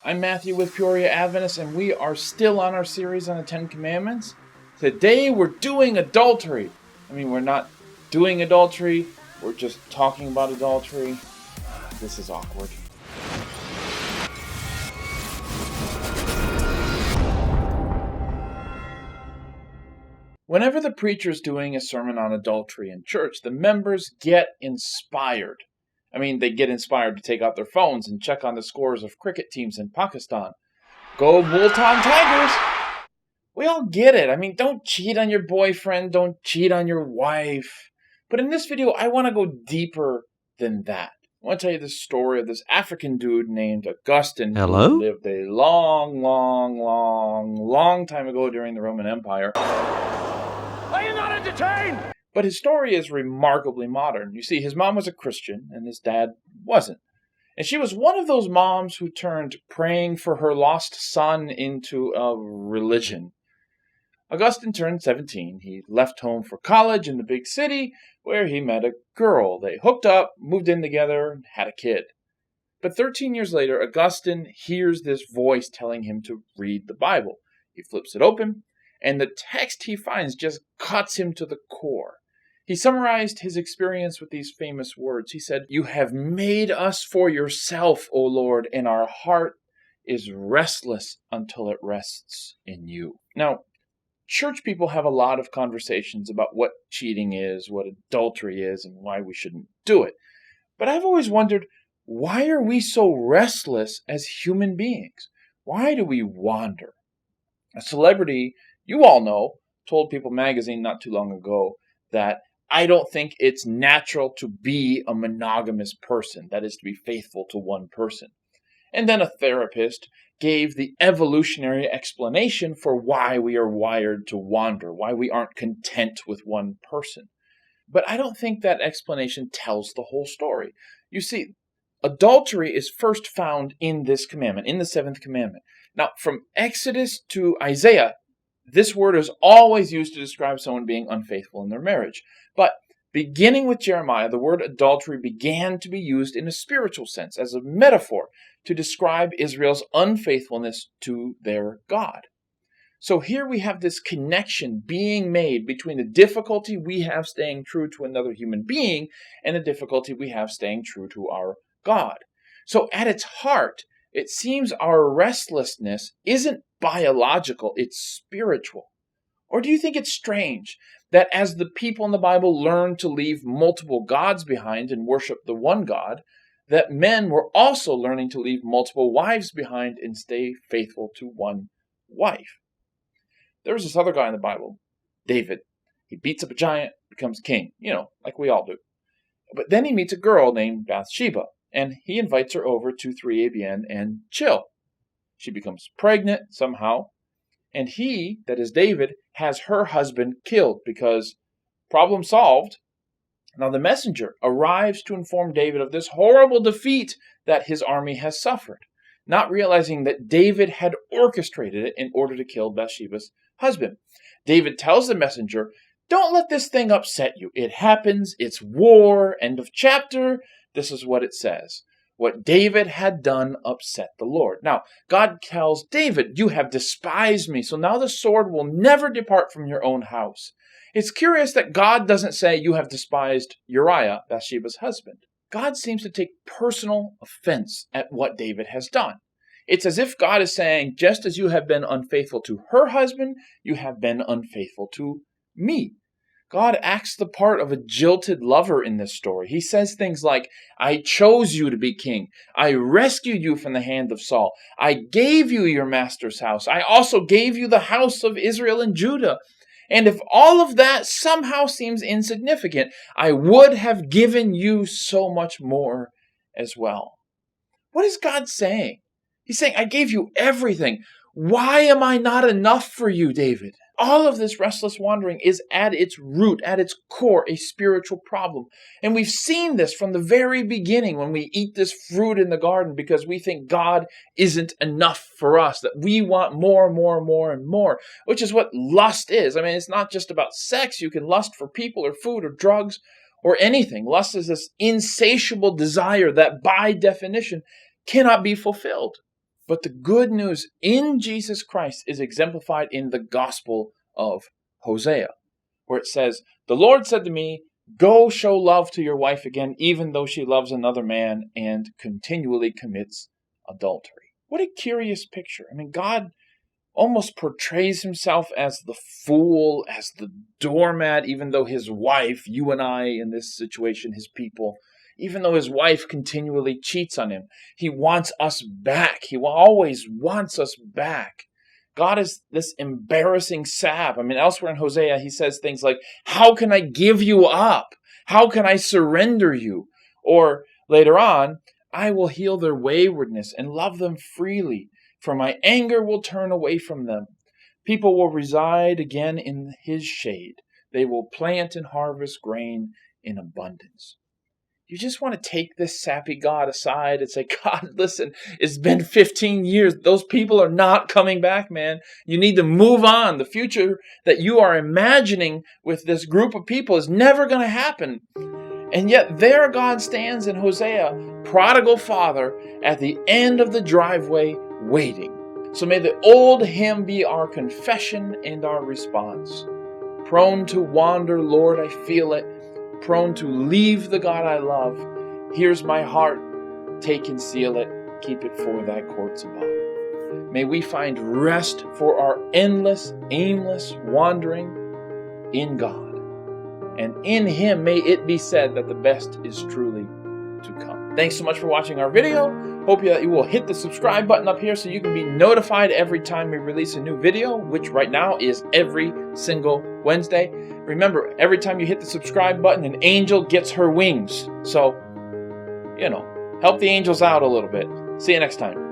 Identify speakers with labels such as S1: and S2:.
S1: I'm Matthew with Peoria Adventist, and we are still on our series on the Ten Commandments. Today we're doing adultery. We're not doing adultery, we're just talking about adultery. This is awkward. Whenever the preacher's doing a sermon on adultery in church, the members get inspired. They get inspired to take out their phones and check on the scores of cricket teams in Pakistan. Go Multan Tigers! We all get it. Don't cheat on your boyfriend, don't cheat on your wife. But in this video, I want to go deeper than that. I want to tell you the story of this African dude named Augustine who lived a long time ago during the Roman Empire.
S2: Are you not entertained?
S1: But his story is remarkably modern. You see, his mom was a Christian and his dad wasn't. And she was one of those moms who turned praying for her lost son into a religion. Augustine turned 17. He left home for college in the big city where he met a girl. They hooked up, moved in together, and had a kid. But 13 years later, Augustine hears this voice telling him to read the Bible. He flips it open, and the text he finds just cuts him to the core. He summarized his experience with these famous words. He said, "You have made us for yourself, O Lord, and our heart is restless until it rests in you." Now, church people have a lot of conversations about what cheating is, what adultery is, and why we shouldn't do it. But I've always wondered, why are we so restless as human beings? Why do we wander? A celebrity you all know told People magazine not too long ago that I don't think it's natural to be a monogamous person, that is, to be faithful to one person. And then a therapist gave the evolutionary explanation for why we are wired to wander, why we aren't content with one person. But I don't think that explanation tells the whole story. You see, adultery is first found in this commandment, in the seventh commandment. Now, from Exodus to Isaiah, this word is always used to describe someone being unfaithful in their marriage. But beginning with Jeremiah, the word adultery began to be used in a spiritual sense, as a metaphor to describe Israel's unfaithfulness to their God. So here we have this connection being made between the difficulty we have staying true to another human being and the difficulty we have staying true to our God. So at its heart, it seems our restlessness isn't biological, it's spiritual. Or do you think it's strange that as the people in the Bible learned to leave multiple gods behind and worship the one God, that men were also learning to leave multiple wives behind and stay faithful to one wife? There was this other guy in the Bible, David. He beats up a giant, becomes king, like we all do. But then he meets a girl named Bathsheba, and he invites her over to 3ABN and chill. She becomes pregnant somehow, and he, that is David, has her husband killed because problem solved. Now the messenger arrives to inform David of this horrible defeat that his army has suffered, not realizing that David had orchestrated it in order to kill Bathsheba's husband. David tells the messenger, "Don't let this thing upset you. It happens. It's war." End of chapter. This is what it says. What David had done upset the Lord. Now, God tells David, "You have despised me, so now the sword will never depart from your own house." It's curious that God doesn't say, "You have despised Uriah," Bathsheba's husband. God seems to take personal offense at what David has done. It's as if God is saying, just as you have been unfaithful to her husband, you have been unfaithful to me. God acts the part of a jilted lover in this story. He says things like, "I chose you to be king. I rescued you from the hand of Saul. I gave you your master's house. I also gave you the house of Israel and Judah. And if all of that somehow seems insignificant, I would have given you so much more as well." What is God saying? He's saying, I gave you everything. Why am I not enough for you, David? All of this restless wandering is at its root, at its core, a spiritual problem. And we've seen this from the very beginning when we eat this fruit in the garden because we think God isn't enough for us, that we want more, and more, which is what lust is. It's not just about sex. You can lust for people or food or drugs or anything. Lust is this insatiable desire that by definition cannot be fulfilled. But the good news in Jesus Christ is exemplified in the Gospel of Hosea, where it says, "The Lord said to me, go show love to your wife again, even though she loves another man and continually commits adultery." What a curious picture. I mean, God almost portrays himself as the fool, as the doormat, even though his wife, you and I in this situation, his people, even though his wife continually cheats on him, he wants us back. He always wants us back. God is this embarrassing sap. I mean, elsewhere in Hosea, he says things like, how can I give you up? How can I surrender you? Or later on, I will heal their waywardness and love them freely, for my anger will turn away from them. People will reside again in his shade. They will plant and harvest grain in abundance. You just want to take this sappy God aside and say, God, listen, it's been 15 years. Those people are not coming back, man. You need to move on. The future that you are imagining with this group of people is never going to happen. And yet there God stands in Hosea, prodigal father, at the end of the driveway waiting. So may the old hymn be our confession and our response. Prone to wander, Lord, I feel it. Prone to leave the God I love. Here's my heart. Take and seal it. Keep it for thy courts above. May we find rest for our endless, aimless wandering in God. And in him may it be said that the best is truly to come. Thanks so much for watching our video. Hope that you will hit the subscribe button up here so you can be notified every time we release a new video, which right now is every single Wednesday. Remember, every time you hit the subscribe button, an angel gets her wings. So, help the angels out a little bit. See you next time.